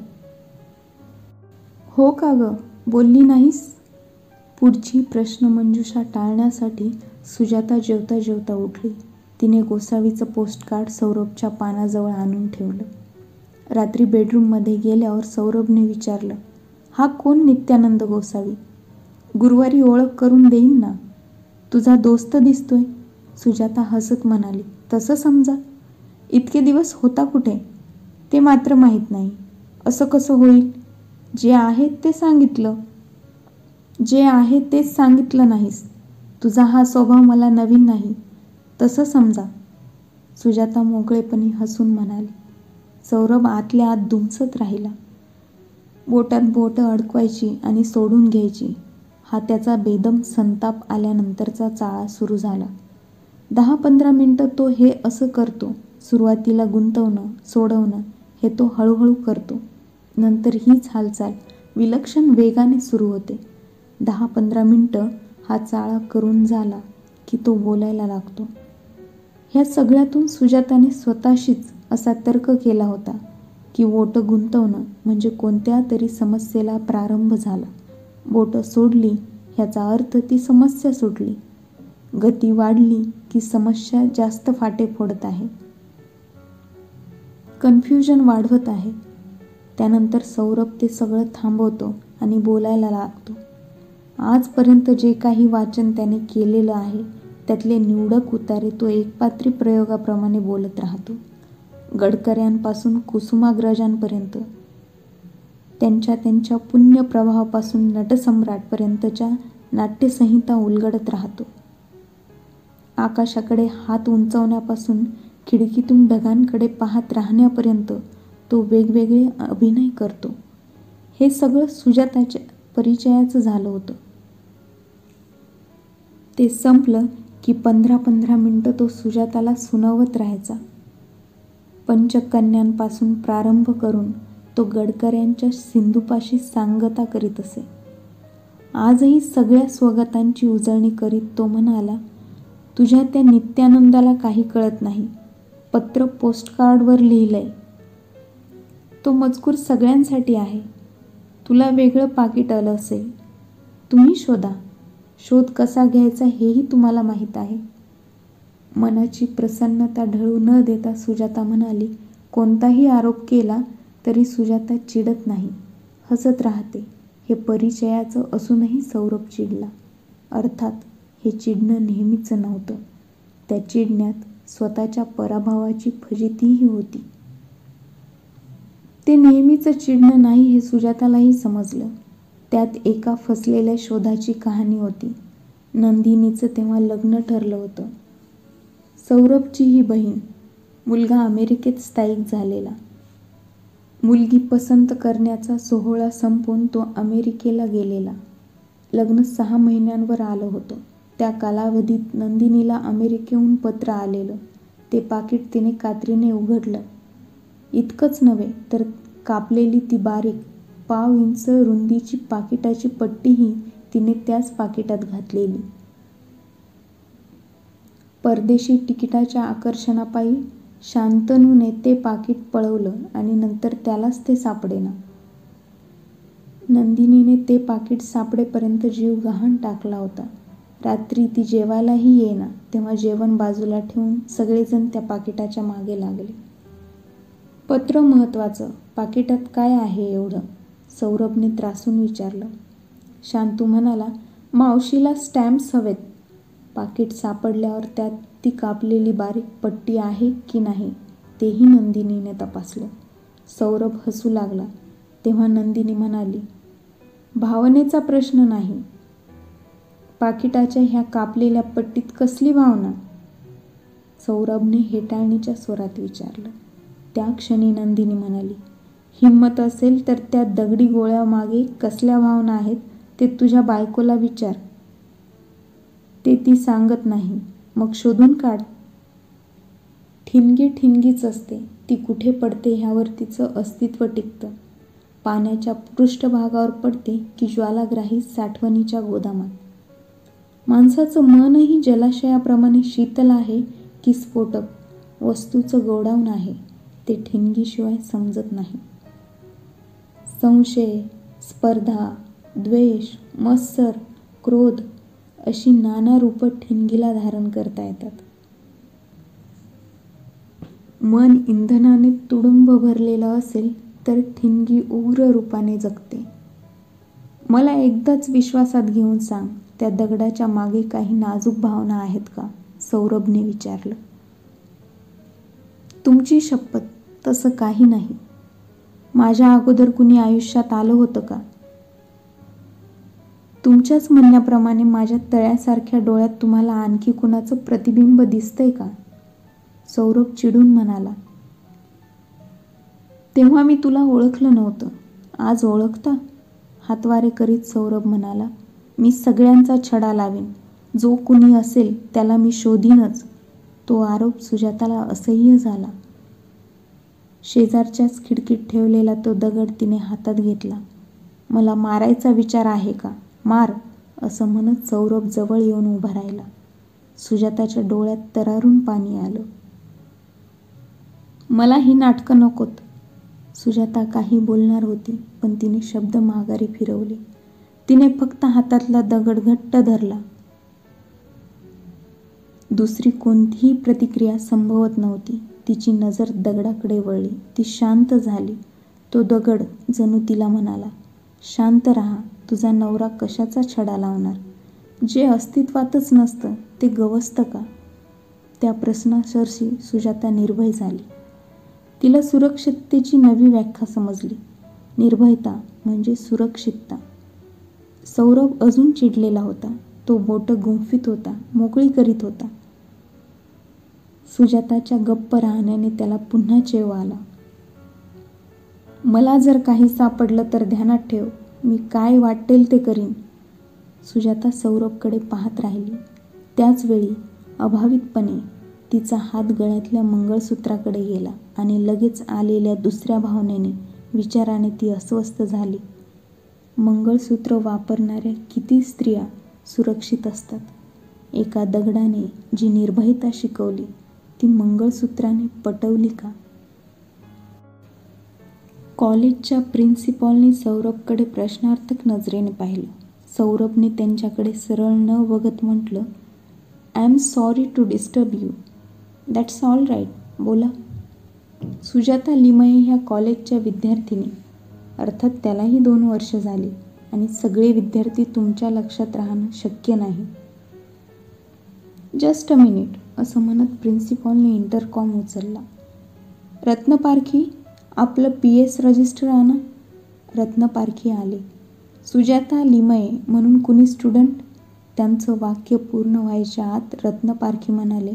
हो का ग, बोलली नाहीस. पुढची प्रश्नमंजुषा टाळण्यासाठी सुजाता जेवता जेवता उठली. तिने गोसावीचं पोस्टकार्ड सौरभच्या पानाजवळ आणून ठेवलं. रात्री बेडरूममध्ये गेल्यावर सौरभने विचारलं, हा कोण नित्यानंद गोसावी. गुरुवारी ओळख करून देईन ना. तुझा दोस्त दिसतोय. सुजाता हसत म्हणाली, तसं समजा. इतके दिवस होता कुठे ते मात्र माहीत नाही. असं कसं होईल. जे आहे ते सांगितलं. जे आहे तेच सांगितलं नाहीस. तुझा हा स्वभाव मला नवीन नाही, तसं समजा. सुजाता मोकळेपणी हसून म्हणाली. सौरभ आतल्या आत दुमसत राहिला. बोटात बोटं अडकवायची आणि सोडून घ्यायची. हा त्याचा बेदम संताप आल्यानंतरचा चाळा सुरू झाला. 10-15 मिनिटं तो हे असं करतो. सुरुवातीला गुंतवणं, सोडवणं हे तो हळूहळू करतो. नंतर हीच हालचाल विलक्षण वेगाने सुरू होते. 10-15 मिनिटं हा चाळा करून झाला की तो बोलायला लागतो. ह्या सगळ्यातून सुजाताने स्वतःशीच असा तर्क केला होता की बोटं गुंतवणं म्हणजे कोणत्या तरी समस्येला प्रारंभ झाला. बोटं सोडली ह्याचा अर्थ ती समस्या सुटली. गती वाढली की समस्या जास्त फाटे फोडत आहे, कन्फ्युजन वाढवत आहे. त्यानंतर सौरभ ते सगळं थांबवतो आणि बोलायला लागतो. आजपर्यंत जे काही वाचन त्याने केलेलं आहे त्यातले निवडक उतारे तो एकपात्री प्रयोगाप्रमाणे बोलत राहतो. गडकऱ्यांपासून कुसुमाग्रजांपर्यंत, त्यांच्या पुण्यप्रभावापासून नटसम्राटपर्यंतच्या नाट्यसंहिता उलगडत राहतो. आकाशाकडे हात उंचावण्यापासून खिडकीतून ढगांकडे पाहत राहण्यापर्यंत तो वेगवेगळे अभिनय करतो. हे सगळं सुजाताच्या परिचयाचं झालं होतं. ते संपलं की 15-15 मिनिटं तो सुजाताला सुनावत राहायचा. पंचकन्यांपासून प्रारंभ करून तो गडकऱ्यांच्या सिंधूपाशी सांगता करीत असे. आजही सगळ्या स्वगतांची उजळणी करीत तो म्हणाला, तुझ्या त्या नित्यानंदाला काही कळत नाही. पत्र पोस्टकार्डवर लिहिलंय. तो मजकूर सगळ्यांसाठी आहे. तुला वेगळं पाकीट आलं असेल. तुम्ही शोधा. शोध कसा घ्यायचा हेही तुम्हाला माहीत आहे. मनाची प्रसन्नता ढळू न देता सुजाता म्हणाली. कोणताही आरोप केला तरी सुजाता चिडत नाही, हसत राहते. हे परिचयाचं असूनही सौरभ चिडला. अर्थात हे चिडणं नेहमीचं नव्हतं. त्या चिडण्यात स्वतःच्या पराभवाची फजितीही होती. ते नेहमीचं चिडणं नाही हे सुजातालाही समजलं. त्यात एका फसलेल्या शोधाची कहाणी होती. नंदिनीचं तेव्हा लग्न ठरलं होतं. सौरभची ही बहीण. मुलगा अमेरिकेत स्थायिक झालेला. मुलगी पसंत करण्याचा सोहळा संपवून तो अमेरिकेला गेलेला. लग्न 6 महिन्यांवर आलं होतं. त्या कालावधीत नंदिनीला अमेरिकेहून पत्र आलेलं. ते पाकीट तिने कात्रीने उघडलं. इतकंच नव्हे तर कापलेली ती बारीक 1/2 इंच रुंदीची पाकिटाची पट्टीही तिने त्याच पाकिटात घातलेली. परदेशी तिकिटाच्या आकर्षणापायी शांतनूने ते पाकीट पळवलं आणि नंतर त्यालाच ते सापडेना. नंदिनीने ते पाकीट सापडेपर्यंत जीव गहाण टाकला होता. रात्री ती जेवायलाही येईना तेव्हा जेवण बाजूला ठेवून सगळेजण त्या पाकिटाच्या मागे लागले. पत्र महत्त्वाचं. पाकिटात काय आहे एवढं? सौरभने त्रासून विचारलं. शांतू म्हणाला, मावशीला स्टॅम्प्स हवेत. पाकीट सापडल्यावर त्यात ती कापलेली बारीक पट्टी आहे की नाही तेही नंदिनीने तपासलं. सौरभ हसू लागला. तेव्हा नंदिनी म्हणाली, भावनेचा प्रश्न नाही. पाकिटाच्या ह्या कापलेल्या पट्टीत कसली भावना? सौरभने हेटाळणीच्या स्वरात विचारलं. त्या क्षणी नंदिनी म्हणाली, हिम्मत असेल तर त्या दगडी गोळ्यामागे कसल्या भावना आहेत ते तुझ्या बायकोला विचार. ते ती सांगत नाही. मग शोधून काढ. ठिणगी ठिणगीच असते. ती कुठे पडते ह्यावर तिचं अस्तित्व टिकतं. पाण्याच्या पृष्ठभागावर पडते की ज्वालाग्राही साठवणीच्या गोदामात. माणसाचं मनही जलाशयाप्रमाणे शीतल आहे की स्फोटक वस्तूचं गोडाऊन आहे ते ठिणगीशिवाय समजत नाही. संशय, स्पर्धा, द्वेष, मत्सर, क्रोध अशी नाना रूपं ठिणगीला धारण करता येतात. मन इंधनाने तुडुंब भरलेलं असेल तर ठिणगी उग्र रूपाने जगते. मला एकदाच विश्वासात घेऊन सांग, त्या दगडाच्या मागे काही नाजूक भावना आहेत का? सौरभने विचारलं. तुमची शपथ, तसं काही नाही. माझ्या अगोदर कुणी आयुष्यात आलं होतं का? तुमच्याच म्हणण्याप्रमाणे माझ्या तळ्यासारख्या डोळ्यात तुम्हाला आणखी कुणाचं प्रतिबिंब दिसतंय का? सौरभ चिडून म्हणाला. तेव्हा मी तुला ओळखलं नव्हतं. आज ओळखता? हातवारे करीत सौरभ म्हणाला. मी सगळ्यांचा छडा लावीन. जो कुणी असेल त्याला मी शोधीनच. तो आरोप सुजाताला असह्य झाला. शेजारच्याच खिडकीत ठेवलेला तो दगड तिने हातात घेतला. मला मारायचा विचार आहे का? मार, असं म्हणत सौरभ जवळ येऊन उभा राहिला. सुजाताच्या डोळ्यात तरारून पाणी आलं. मला ही नाटकं नकोत. सुजाता काही बोलणार होती, पण तिने शब्द माघारी फिरवले. तिने फक्त हातातला दगड घट्ट धरला. दुसरी कोणतीही प्रतिक्रिया संभवत नव्हती. तिची नजर दगडाकडे वळली. ती शांत झाली. तो दगड जणू तिला म्हणाला, शांत राहा. तुझा नवरा कशाचा छडा लावणार? जे अस्तित्वातच नसतं ते गवसतं का? त्या प्रश्नासरशी सुजाता निर्भय झाली. तिला सुरक्षिततेची नवी व्याख्या समजली. निर्भयता म्हणजे सुरक्षितता. सौरभ अजून चिडलेला होता. तो बोटं गुंफीत होता, मोकळी करीत होता. सुजाताच्या गप्प राहण्याने त्याला पुन्हा चेव आला. मला जर काही सापडलं तर ध्यानात ठेव, मी काय वाटेल ते करीन. सुजाता सौरभकडे पाहत राहिली. त्याच वेळी अभावितपणे तिचा हात गळ्यातल्या मंगळसूत्राकडे गेला आणि लगेच आलेल्या दुसऱ्या भावनेने, विचाराने ती अस्वस्थ झाली. मंगळसूत्र वापरणाऱ्या किती स्त्रिया सुरक्षित असतात? एका दगडाने जी निर्भयता शिकवली ती मंगळसूत्राने पटवली का? कॉलेजच्या प्रिन्सिपॉलने सौरभकडे प्रश्नार्थक नजरेने पाहिलं. सौरभने त्यांच्याकडे सरळ न बघत म्हटलं, I am sorry to disturb you. That's all right. बोला. सुजाता लिमये ह्या कॉलेजच्या विद्यार्थिनी. अर्थात त्यालाही 2 वर्ष झाली आणि सगळे विद्यार्थी तुमच्या लक्षात राहणं शक्य नाही. जस्ट अ मिनिट, असं म्हणत प्रिन्सिपॉलने इंटरकॉम उचलला. रत्नपारखी, आपलं PS रजिस्टर आणा. रत्नपारखी आले. सुजाता लिमये म्हणून कुणी स्टुडंट? त्यांचं वाक्य पूर्ण व्हायच्या आत रत्नपारखी म्हणाले,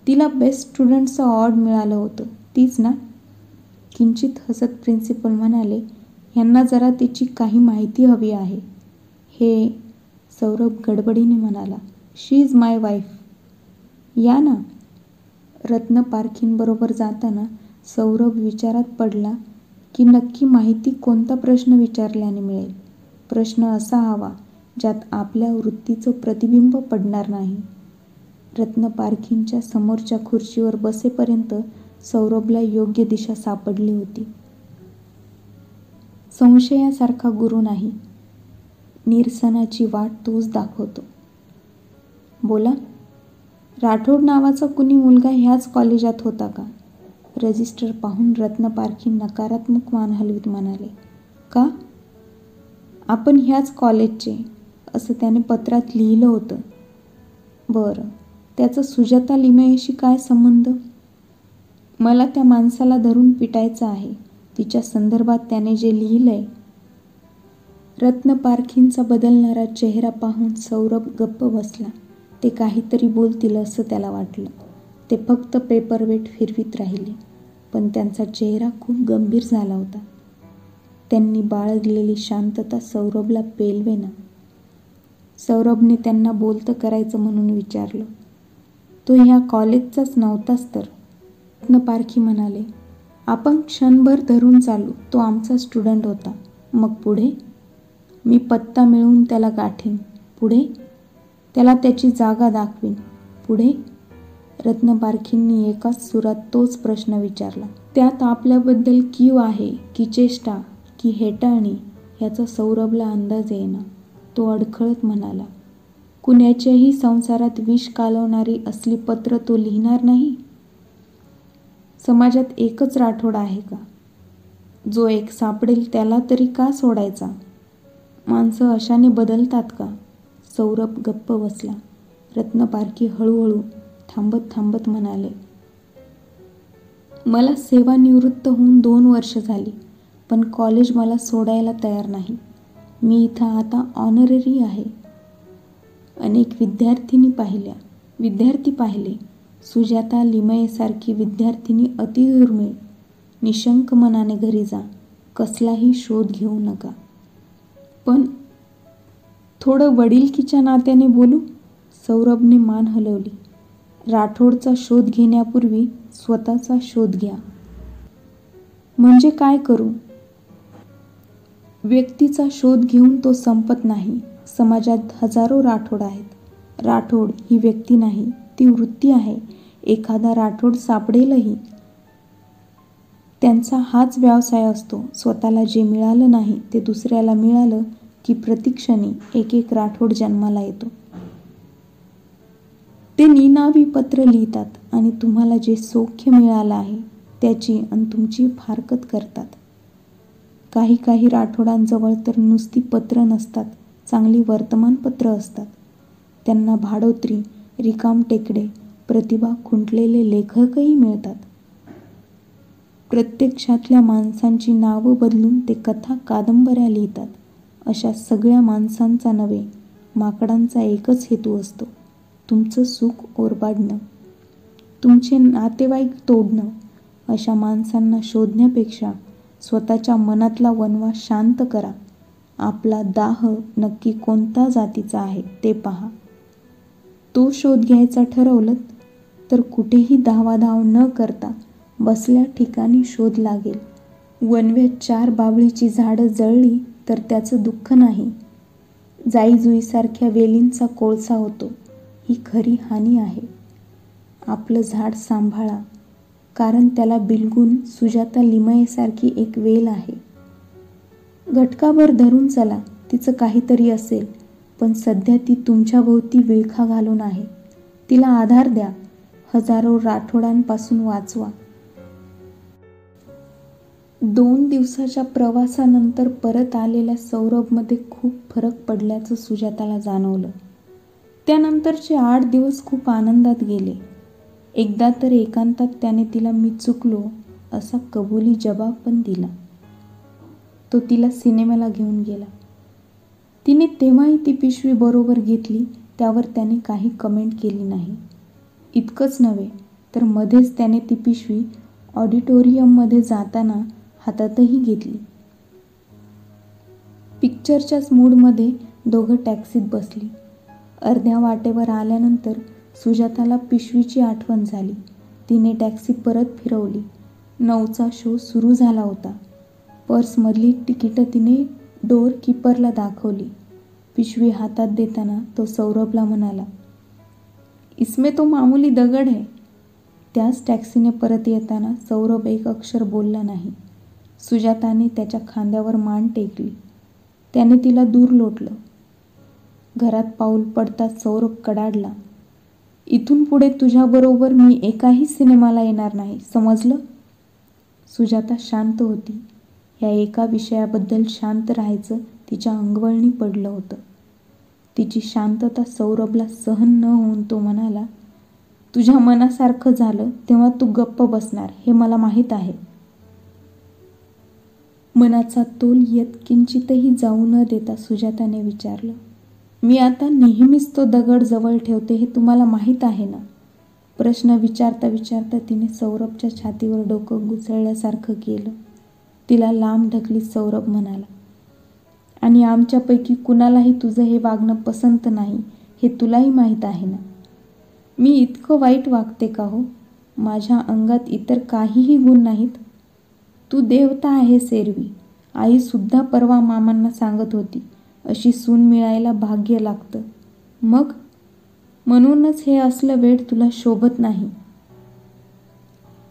तिला बेस्ट स्टुडंटचं अवॉर्ड मिळालं होतं, तीच ना? किंचित हसत प्रिन्सिपल म्हणाले, ह्यांना जरा तिची काही माहिती हवी आहे. हे सौरभ गडबडीने म्हणाला, शी इज माय वाईफ. या ना. रत्नपारखींबरोबर जाताना सौरभ विचारात पडला की नक्की माहिती कोणता प्रश्न विचारल्याने मिळेल. प्रश्न असा हवा ज्यात आपल्या वृत्तीचं प्रतिबिंब पडणार नाही. रत्नपारखींच्या समोरच्या खुर्चीवर बसेपर्यंत सौरभला योग्य दिशा सापडली होती. संशयासारखा गुरु नाही, निरसनाची वाट तोच दाखवतो. बोला. राठोड नावाचा कुणी मुलगा ह्याच कॉलेजात होता का? रजिस्टर पाहून रत्नपारखी नकारात्मक मान हलवीत म्हणाले, का? आपण ह्याच कॉलेजचे, असं त्याने पत्रात लिहिलं होतं. बरं, त्याचा सुजाता लिमयेशी काय संबंध? मला त्या माणसाला धरून पिटायचं आहे. तिच्या संदर्भात त्याने जे लिहिलंय. रत्नपारखींचा बदलणारा चेहरा पाहून सौरभ गप्प बसला. ते काहीतरी बोलतील असं त्याला वाटलं. ते फक्त पेपरवेट फिरवीत राहिले, पण त्यांचा चेहरा खूप गंभीर झाला होता. त्यांनी बाळगलेली शांतता सौरभला पेलवेना. सौरभने त्यांना बोलतं करायचं म्हणून विचारलं, तो ह्या कॉलेजचाच नव्हताच तर? रत्नपारखी म्हणाले, आपण क्षणभर धरून चालू. तो आमचा स्टुडंट होता. मग पुढे? मी पत्ता मिळवून त्याला गाठीन. पुढे? त्याला त्याची जागा दाखवीन. पुढे? रत्नपारखींनी एकाच सुरात तोच प्रश्न विचारला. त्यात आपल्याबद्दल कीव आहे की चेष्टा की हेटाळणी याचा सौरभला अंदाज येईना. तो अडखळत म्हणाला, कुणाच्याही संसारात विष कालवणारी असली पत्र तो लिहिणार नाही. समाजात एकच राठोड आहे का? जो एक सापडेल त्याला तरी का सोडायचा? माणसं अशाने बदलतात का? सौरभ गप्प बसला. रत्नपारखी हळूहळू थांबत थांबत म्हणाले, मला सेवानिवृत्त होऊन 2 वर्ष झाली, पण कॉलेज मला सोडायला तयार नाही. मी इथं आता ऑनररी आहे. अनेक विद्यार्थी पाहिले. सुजाता लिमयेसारखी विद्यार्थिनी अतिदुर्मिळ. निशंक मनाने घरी जा. कसलाही शोध घेऊ नका. पण थोडं वडिलकीच्या नात्याने बोलू? सौरभने मान हलवली. राठोडचा शोध घेण्यापूर्वी स्वतःचा शोध घ्या. म्हणजे काय करू? व्यक्तीचा शोध घेऊन तो संपत नाही. समाजात हजारो राठोड आहेत. राठोड ही व्यक्ती नाही, ती वृत्ती आहे. एखादा राठोड सापडेलही. त्यांचा हाच व्यवसाय असतो. स्वतःला जे मिळालं नाही ते दुसऱ्याला मिळालं की प्रतिक्षणी एक एक राठोड जन्माला येतो. ते निनावी पत्र लिहितात आणि तुम्हाला जे सौख्य मिळालं आहे त्याची आणि तुमची फारकत करतात. काही काही राठोडांजवळ तर नुसती पत्र नसतात, चांगली वर्तमानपत्र असतात. त्यांना भाडोत्री, रिकामटेकडे, प्रतिभा खुंटलेले लेखकही मिळतात. प्रत्यक्षातल्या माणसांची नावं बदलून ते कथा कादंबऱ्या लिहितात. अशा सगळ्या माणसांचा नव्हे, माकडांचा एकच हेतू असतो, तुमचं सुख ओरबाडणं, तुमचे नातेवाईक तोडणं. अशा माणसांना शोधण्यापेक्षा स्वतःच्या मनातला वणवा शांत करा. आपला दाह नक्की कोणत्या जातीचा आहे ते पहा. तो शोध घ्यायचा ठरवलं तर कुठेही धावाधाव न करता बसल्या ठिकाणी शोध लागेल. वणव्यात 4 बाभळीची झाडं जळली तर त्याचं दुःख नाही, जाईजुईसारख्या वेलींचा कोळसा होतो, ही खरी हानी आहे. आपलं झाड सांभाळा, कारण त्याला बिलगून सुजाता लिमयेसारखी एक वेल आहे. घटकाभर धरून चला, तिचं काहीतरी असेल, पण सध्या ती तुमच्या भोवती विळखा घालून आहे. तिला आधार द्या, हजारो राठोडांपासून वाचवा. 2 दिवसाच्या प्रवासानंतर परत आलेल्या सौरभमध्ये खूप फरक पडल्याचं सुजाताला जाणवलं. त्यानंतरचे 8 दिवस खूप आनंदात गेले. एकदा तर एकांतात त्याने तिला मी चुकलो असा कबुली जबाब पण दिला. तो तिला सिनेमाला घेऊन गेला. तिने तेव्हाही ती पिशवी बरोबर घेतली, त्यावर त्याने काही कमेंट केली नाही. इतकंच नव्हे तर मध्येच त्याने ती पिशवी ऑडिटोरियममध्ये जाताना हातातही घेतली. पिक्चरच्याच मूडमध्ये दोघं टॅक्सीत बसली. अर्ध्या वाटेवर आल्यानंतर सुजाताला पिशवीची आठवण झाली. तिने टॅक्सी परत फिरवली. 9चा शो सुरू झाला होता. पर्समधली तिकीटं तिने डोअर कीपरला दाखवली. पिशवी हातात देताना तो सौरभला म्हणाला, इसमें तो मामूली दगड है. त्याच टॅक्सीने परत येताना सौरभ एक अक्षर बोलला नाही. सुजाताने त्याच्या खांद्यावर मान टेकली. त्याने तिला दूर लोटलं. घरात पाऊल पडताच सौरभ कडाडला. इथून पुढे तुझ्याबरोबर मी एकाही सिनेमाला येणार नाही, समजलं? सुजाता शांत होती. या एका विषयाबद्दल शांत राहायचं तिच्या अंगवळणी पडलं होतं. तिची शांतता सौरभला सहन न होऊन तो म्हणाला, तुझ्या मनासारखं झालं तेव्हा तू गप्प बसणार हे मला माहीत आहे. मनाचा तोल यत्किंचितही जाऊ न देता सुजाताने विचारलं, मी आता नेहमीच तो दगड जवळ ठेवते हे तुम्हाला माहीत आहे ना? प्रश्न विचारता विचारता तिने सौरभच्या छातीवर डोकं घुसळल्यासारखं केलं. तिला लांब ढकलीत सौरभ म्हणाला, आणि आमच्यापैकी कुणालाही तुझं हे वागणं पसंत नाही हे तुलाही माहीत आहे ना? मी इतकं वाईट वागते का हो? माझ्या अंगात इतर काहीही गुण नाहीत. तू देवता आहेस एरवी. आईसुद्धा परवा मामांना सांगत होती, अशी सून मिळायला भाग्य लागतं. मग म्हणूनच हे असलं वेड तुला शोभत नाही.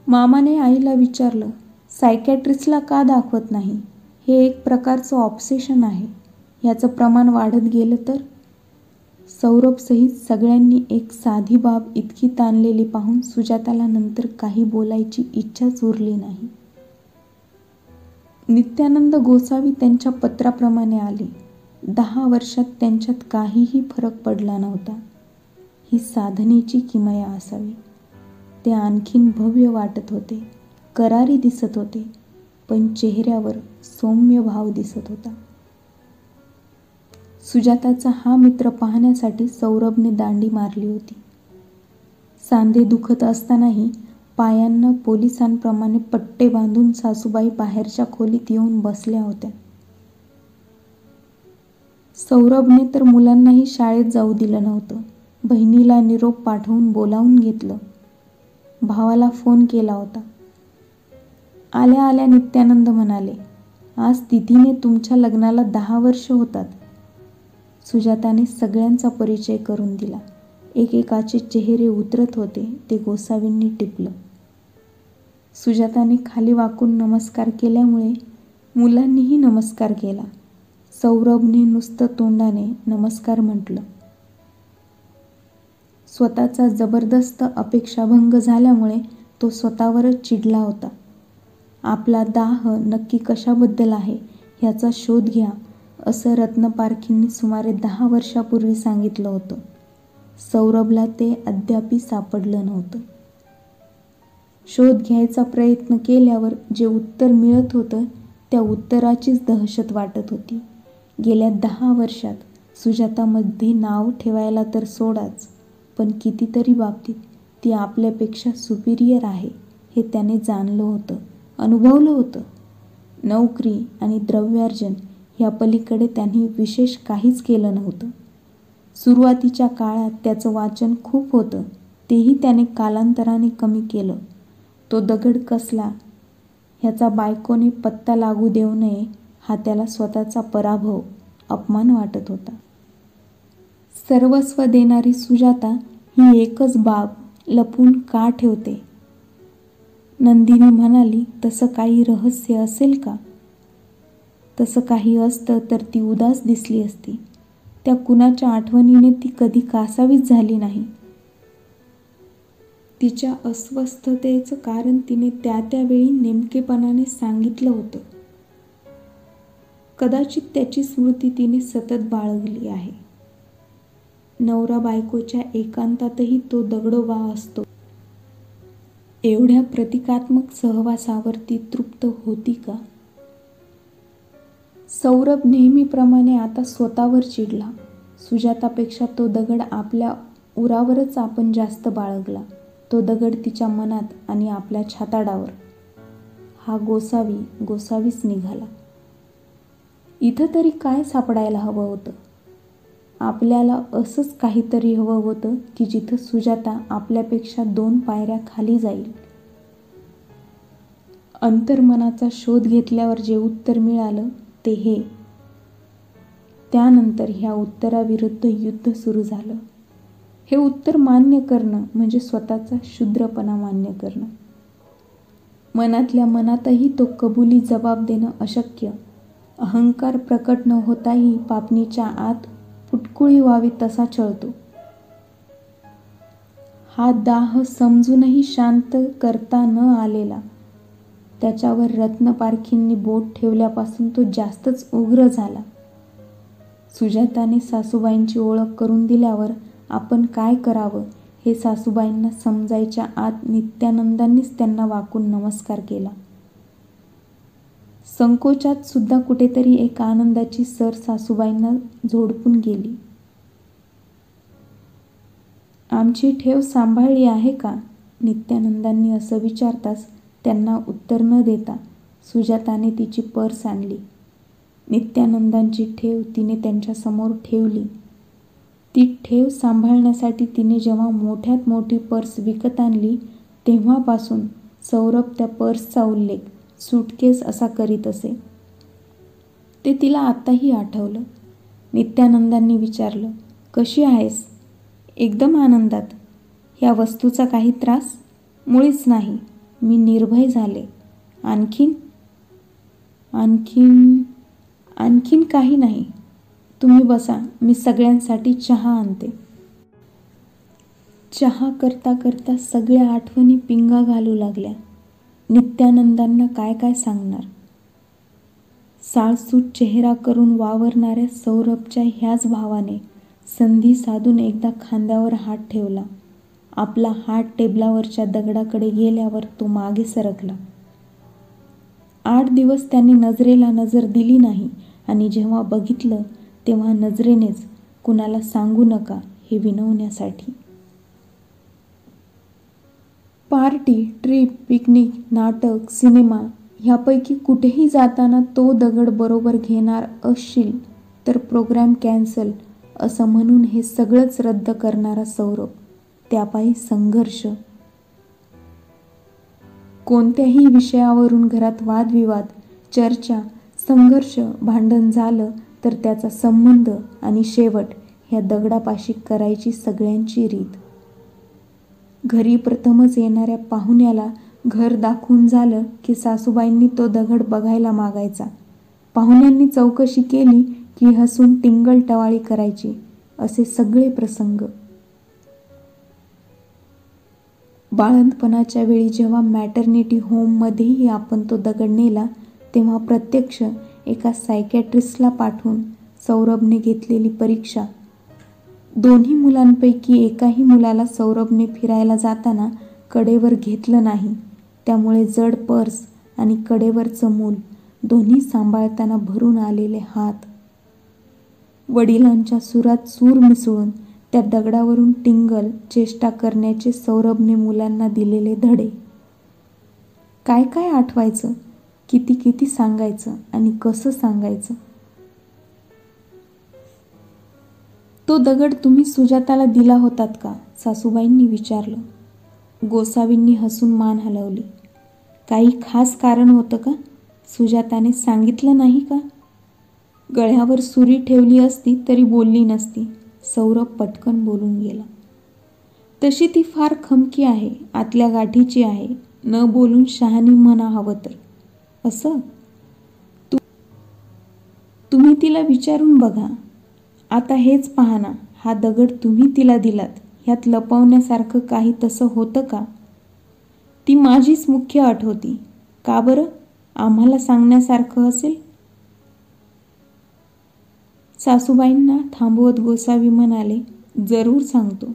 मामाने आईला विचारलं, सायकॅट्रिस्टला का दाखवत नाही? हे एक प्रकारचं ऑब्सेशन आहे. याचं प्रमाण वाढत गेलं तर? सौरभसहित सगळ्यांनी एक साधी बाब इतकी ताणलेली पाहून सुजाताला नंतर काही बोलायची इच्छाच उरली नाही. नित्यानंद गोसावी त्यांच्या पत्राप्रमाणे आले. 10 वर्षात त्यांच्यात काहीही फरक पडला नव्हता. ही साधनेची किमया असावी. ते आणखीन भव्य वाटत होते, करारी दिसत होते, पण चेहऱ्यावर सौम्य भाव दिसत होता. सुजाताचा हा मित्र पाहण्यासाठी सौरभने दांडी मारली होती. सांधे दुखत असतानाही पायांना पोलिसांप्रमाणे पट्टे बांधून सासूबाई बाहेरच्या खोलीत येऊन बसल्या होत्या. सौरभने तर मुलांनाही शाळेत जाऊ दिलं नव्हतं. बहिणीला निरोप पाठवून बोलावून घेतलं. भावाला फोन केला होता. आल्या आल्या नित्यानंद म्हणाले, आज तिथीने तुमच्या लग्नाला 10 वर्ष होतात. सुजाताने सगळ्यांचा परिचय करून दिला. एकेकाचे चेहरे उतरत होते ते गोसावींनी टिपलं. सुजाताने खाली वाकून नमस्कार केल्यामुळे मुलांनीही नमस्कार केला. सौरभने नुसतं तोंडाने नमस्कार म्हटलं. स्वतःचा जबरदस्त अपेक्षाभंग झाल्यामुळे तो स्वतःवरच चिडला होता. आपला दाह नक्की कशाबद्दल आहे ह्याचा शोध घ्या असं रत्नपारखींनी सुमारे 10 वर्षापूर्वी सांगितलं होतं. सौरभला ते अद्यापी सापडलं नव्हतं. शोध घ्यायचा प्रयत्न केल्यावर जे उत्तर मिळत होतं त्या उत्तराचीच दहशत वाटत होती. गेल्या 10 वर्षात सुजातामध्ये नाव ठेवायला तर सोडाच, पण कितीतरी बाबतीत ती आपल्यापेक्षा सुपिरियर आहे हे त्याने जाणलं होतं, अनुभवलं होतं. नोकरी आणि द्रव्यार्जन ह्या पलीकडे त्यांनी विशेष काहीच केलं नव्हतं. सुरुवातीच्या काळात त्याचं वाचन खूप होतं, तेही त्याने कालांतराने कमी केलं. तो दगड कसला ह्याचा बायकोने पत्ता लागू देऊ नये हा त्याला स्वतःचा पराभव, अपमान वाटत होता. सर्वस्व देणारी सुजाता ही एकच बाब लपून का ठेवते? नंदिनी म्हणाली, तसं काही रहस्य असेल का? तसं काही असतं तर ती उदास दिसली असती. त्या कुणाच्या आठवणीने ती कधी कासावीस झाली नाही. तिच्या अस्वस्थतेचं कारण तिने त्यावेळी नेमकेपणाने सांगितलं होतं. कदाचित त्याची स्मृती तिने सतत बाळगली आहे. नवरा बायकोच्या एकांतातही तो दगडोबा असतो. एवढ्या प्रतिकात्मक सहवासावर ती तृप्त होती का? सौरभ नेहमीप्रमाणे आता स्वतःवर चिडला. सुजातापेक्षा तो दगड आपल्या उरावरच आपण जास्त बाळगला. तो दगड तिच्या मनात आणि आपल्या छाताडावर. हा गोसावीच निघाला. इथं तरी काय सापडायला हवं होतं? आपल्याला असंच काहीतरी हवं होतं की जिथं सुजाता आपल्यापेक्षा 2 पायऱ्या खाली जाईल. अंतर्मनाचा शोध घेतल्यावर जे उत्तर मिळालं ते हे. त्यानंतर ह्या उत्तराविरुद्ध युद्ध सुरू झालं. हे उत्तर मान्य करणं म्हणजे स्वतःचा क्षुद्रपणा मान्य करणं. मनातल्या मनातही तो कबुली जबाब देणं अशक्य. अहंकार प्रकट न होताही पापणीच्या आत फुटकुळी व्हावी तसा छळतो. हा दाह समजूनही शांत करता न आलेला. त्याच्यावर रत्नपारखींनी बोट ठेवल्यापासून तो जास्तच उग्र झाला. सुजाताने सासूबाईंची ओळख करून दिल्यावर आपण काय करावं हे सासूबाईंना समजायच्या आत नित्यानंदांनीच त्यांना वाकून नमस्कार केला. संकोचात सुद्धा कुठेतरी एक आनंदाची सर सासूबाईंना झोडपून गेली. आमची ठेव सांभाळली आहे का? नित्यानंदांनी असं विचारताच त्यांना उत्तर न देता सुजाताने तिची पर्स आणली. नित्यानंदांची ठेव तिने त्यांच्यासमोर ठेवली. ती ठेव सांभाळण्यासाठी तिने जेव्हा मोठ्यात मोठी पर्स विकत आणली तेव्हापासून सौरभ त्या पर्सचा उल्लेख सूटकेस असा करीत असे. ते तिला आत्ताही आठवलं. नित्यानंदांनी विचारलं, कशी आहेस? एकदम आनंदात. ह्या वस्तूचा काही त्रास? मुळीच नाही. मी निर्भय झाले. आणखीन? आणखीन काही नाही. तुम्ही बसा, मी सगळ्यांसाठी चहा आणते. चहा करता करता सगळ्या आठवणी पिंगा घालू लागल्या. नित्यानंदांना काय काय सांगणार? साळसूट चेहरा करून वावरणाऱ्या सौरभच्या ह्याच भावाने संधी साधून एकदा खांद्यावर हात ठेवला. आपला हात टेबलावरच्या दगडाकडे गेल्यावर तो मागे सरकला. 8 दिवस त्याने नजरेला नजर दिली नाही आणि जेव्हा बघितलं तेव्हा नजरेनेच कुणाला सांगू नका हे विनवण्यासाठी. पार्टी, ट्रिप, पिकनिक, नाटक, सिनेमा ह्यापैकी कुठेही जाताना तो दगड बरोबर घेणार असशील तर प्रोग्राम कॅन्सल असं म्हणून हे सगळंच रद्द करणारा सौरभ, त्यापायी संघर्ष. कोणत्याही विषयावरून घरात वादविवाद, चर्चा, संघर्ष, भांडण झालं तर त्याचा संबंध आणि शेवट ह्या दगडापाशी करायची सगळ्यांची रीत. घरी प्रथमच येणाऱ्या पाहुण्याला घर दाखवून झालं की सासूबाईंनी तो दगड बघायला मागायचा. पाहुण्यांनी चौकशी केली की हसून टिंगल टवाळी करायची. असे सगळे प्रसंग. बाळंतपणाच्या वेळी जेव्हा मॅटर्निटी होममध्येही आपण तो दगड नेला, तेव्हा प्रत्यक्ष एका सायकॅट्रिस्टला पाठवून सौरभने घेतलेली परीक्षा. दोन्ही मुलांपैकी एकाही मुलाला सौरभने फिरायला जाताना कडेवर घेतलं नाही. त्यामुळे जड पर्स आणि कडेवरचं मूल दोन्ही सांभाळताना भरून आलेले हात. वडिलांच्या सुरात सूर मिसळून त्या दगडावरून टिंगल चेष्टा करण्याचे सौरभने मुलांना दिलेले धडे. काय काय आठवायचं, किती किती सांगायचं आणि कसं सांगायचं. तो दगड तुम्ही सुजाताला दिला होतात का, सासूबाईंनी विचारलं. गोसावींनी हसून मान हलवली. काही खास कारण होतं का, सुजाताने सांगितलं नाही का. गळ्यावर सुरी ठेवली असती तरी बोलली नसती. सौरभ पटकन बोलून गेला. तशी ती फार खमकी आहे, आतल्या गाठीची आहे, न बोलून शहाणी म्हणा हवं तर. असं तुम्ही तिला विचारून बघा. आता हेच पहा ना, हा दगड तुम्ही तिला दिलात, ह्यात लपवण्यासारखं काही तसं होतं का. ती माझीच मुख्य अट होती. का बरं, आम्हाला सांगण्यासारखं असेल. सासूबाईंना थांबवत गोसावी म्हणाले, जरूर सांगतो.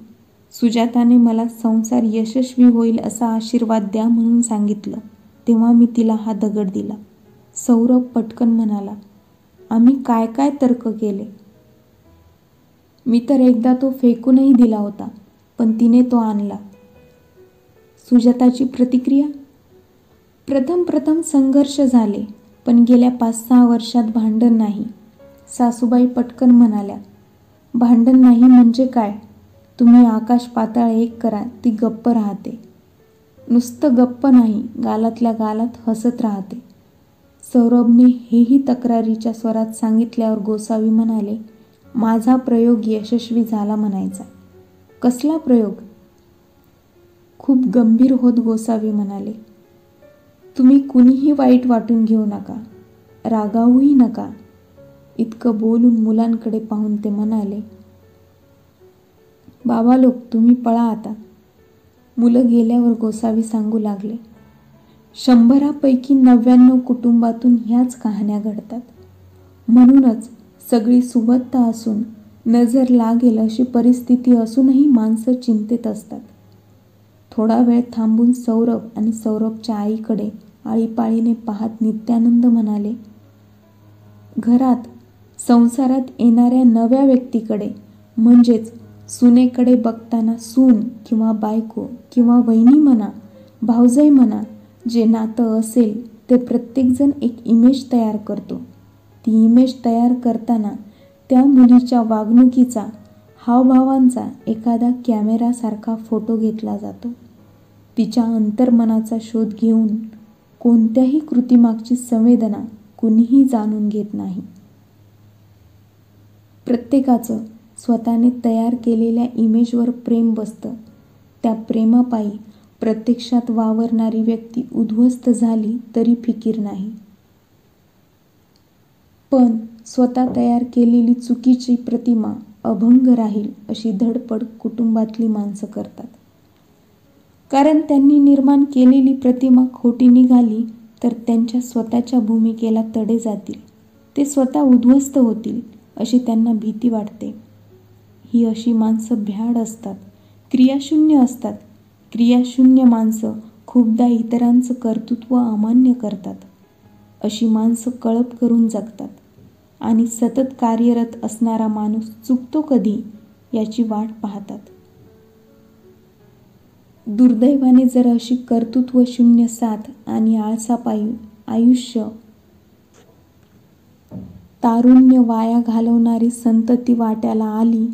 सुजाताने मला संसार यशस्वी होईल असा आशीर्वाद द्या म्हणून सांगितलं, तेव्हा मी तिला हा दगड दिला. सौरभ पटकन म्हणाला, आम्ही काय काय तर्क केले. मी तर एकदा तो फेकूनही दिला होता, पण तिने तो आणला. सुजाताची प्रतिक्रिया. प्रथम संघर्ष झाले, पण गेल्या 5-6 वर्षात भांडण नाही. सासूबाई पटकन म्हणाल्या, भांडण नाही म्हणजे काय. तुम्ही आकाश पाताळ एक करा, ती गप्प राहते. नुसतं गप्प नाही, गालातल्या गालात हसत राहते. सौरभने हेही तक्रारीच्या स्वरात सांगितल्यावर गोसावी म्हणाले, माझा प्रयोग यशस्वी झाला म्हणायचा. कसला प्रयोग. खूप गंभीर होत गोसावी म्हणाले, तुम्ही कुणीही वाईट वाटून घेऊ नका, रागावूही नका. इतकं बोलून मुलांकडे पाहून ते म्हणाले, बाबालोक तुम्ही पळा आता. मुलं गेल्यावर गोसावी सांगू लागले, 100पैकी 99 कुटुंबातून ह्याच कहाण्या घडतात. म्हणूनच सगळी सुबत्ता असून नजर लागेल अशी परिस्थिती असूनही माणसं चिंतेत असतात. थोडा वेळ थांबून सौरभ आणि सौरभच्या आईकडे आळीपाळीने पाहत नित्यानंद म्हणाले, घरात संसारात येणाऱ्या नव्या व्यक्तीकडे म्हणजेच सुनेकडे बघताना सून किंवा बायको किंवा वहिनी म्हणा, भावजाई म्हणा, जे नातं असेल ते प्रत्येकजण एक इमेज तयार करतो. ती इमेज तयार करताना त्या मुलीच्या वागणुकीचा, हावभावांचा एखादा कॅमेरासारखा फोटो घेतला जातो. तिच्या अंतर्मनाचा शोध घेऊन कोणत्याही कृतीमागची संवेदना कुणीही जाणून घेत नाही. प्रत्येकाचं स्वतःने तयार केलेल्या इमेजवर प्रेम बसतं. त्या प्रेमापायी प्रत्यक्षात वावरणारी व्यक्ती उद्ध्वस्त झाली तरी फिकीर नाही. पण स्वतः तयार केलेली चुकीची प्रतिमा अभंग राहील अशी धडपड कुटुंबातली माणसं करतात. कारण त्यांनी निर्माण केलेली प्रतिमा खोटी निघाली तर त्यांच्या स्वतःच्या भूमिकेला तडे जातील, ते स्वतः उद्ध्वस्त होतील अशी त्यांना भीती वाटते. ही अशी माणसं भ्याड असतात, क्रियाशून्य असतात. क्रियाशून्य माणसं खूपदा इतरांचं कर्तृत्व अमान्य करतात. अशी माणसं कळप करून जगतात आणि सतत कार्यरत असणारा माणूस चुकतो कधी याची वाट पाहतात. दुर्दैवाने जर अशी कर्तृत्वशून्य साथ आणि आळसापायी आयुष्य तारुण्य वाया घालवणारी संतती वाट्याला आली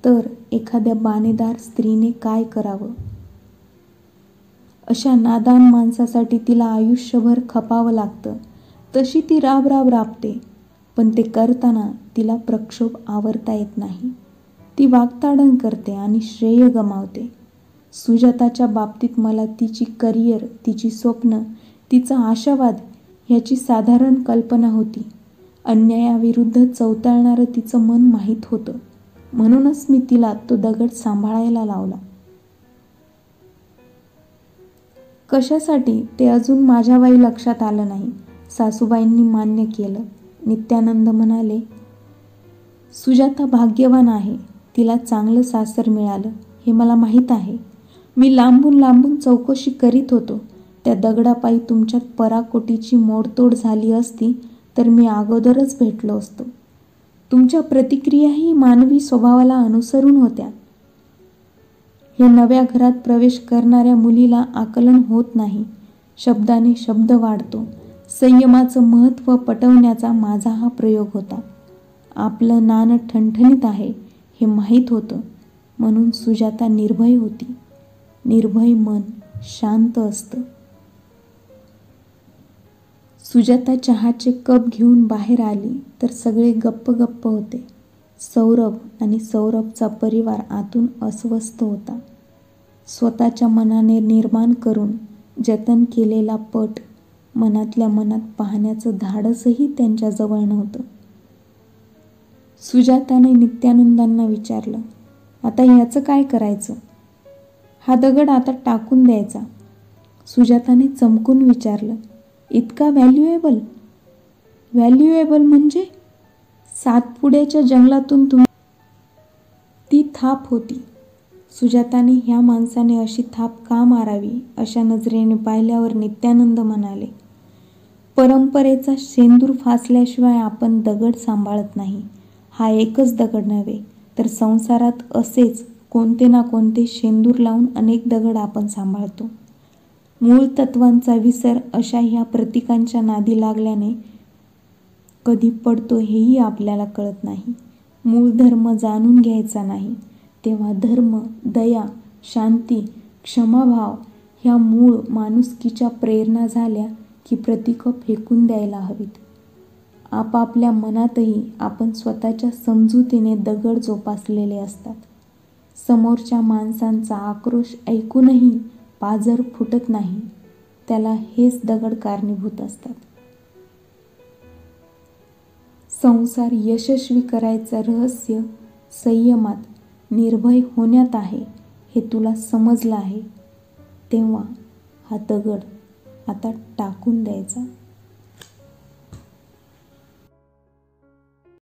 तर एखाद्या बाणेदार स्त्रीने काय करावं? अशा नादान माणसासाठी तिला आयुष्यभर खपावं लागतं. तशी ती राब राबते, पण ते करताना तिला प्रक्षोभ आवरता येत नाही. ती वाकताडण करते आणि श्रेय गमावते. सुजाताच्या बाबतीत मला तिची करिअर, तिची स्वप्न, तिचा आशावाद ह्याची साधारण कल्पना होती. अन्यायाविरुद्ध चवताळणारं तिचं मन माहीत होतं. म्हणूनच मी तिला तो दगड सांभाळायला लावला. कशासाठी ते अजून माझ्यावाई लक्षात आलं नाही. सासूबाईंनी मान्य केलं. नित्यानंद म्हणाले, सुजाता भाग्यवान आहे. तिला चांगलं सासर मिळालं हे मला माहीत आहे. मी लांबून लांबून चौकशी करीत होतो. त्या दगडापायी तुमच्यात पराकोटीची मोडतोड झाली असती तर मी अगोदरच भेटलो असतो. तुमच्या प्रतिक्रियाही मानवी स्वभावाला अनुसरून होत्या. हे नव्या घरात प्रवेश करणाऱ्या मुलीला आकलन होत नाही. शब्दाने शब्द वाढतो. संयमाचं महत्त्व पटवण्याचा माझा हा प्रयोग होता. आपलं नाणं ठणठणीत आहे हे माहीत होतं, म्हणून सुजाता निर्भय होती. निर्भय मन शांत असतं. सुजाता चहाचे कप घेऊन बाहेर आली तर सगळे गप्प गप्प होते. सौरभ आणि सौरभचा परिवार आतून अस्वस्थ होता. स्वतःच्या मनाने निर्माण करून जतन केलेला पट मनातल्या मनात पाहण्याचं धाडसही त्यांच्याजवळ नव्हतं. सुजाताने नित्यानंदांना विचारलं, आता याचं काय करायचं? हा दगड आता टाकून द्यायचा. सुजाताने चमकून विचारलं, इतका व्हॅल्युएबल? व्हॅल्युएबल म्हणजे? सातपुड्याच्या जंगलातून तुम्ही? ती थाप होती. सुजाताने ह्या माणसाने अशी थाप का मारावी अशा नजरेने पाहिल्यावर नित्यानंद म्हणाले, परंपरेचा शेंदूर फासल्याशिवाय आपण दगड सांभाळत नाही. हा एकच दगड नव्हे तर संसारात असेच कोणते ना कोणते शेंदूर लावून अनेक दगड आपण सांभाळतो. मूळ तत्वांचा विसर अशा ह्या प्रतीकांच्या नादी लागल्याने कधी पडतो हेही आपल्याला कळत नाही. मूळ धर्म जाणून घ्यायचा नाही तेव्हा धर्म, दया, शांती, क्षमाभाव ह्या मूळ माणुसकीच्या प्रेरणा झाल्या की प्रतीकं फेकून द्यायला हवीत. आपापल्या मनातही आपण स्वतःच्या समजुतीने दगड जोपासलेले असतात. समोरच्या माणसांचा आक्रोश ऐकूनही पाजर फुटत नाही, त्याला हेच दगड कारणीभूत असतात. संसार यशस्वी करायचं रहस्य संयमात, निर्भय होण्यात आहे हे तुला समजलं आहे तेव्हा हा दगड आता टाकून द्यायचा.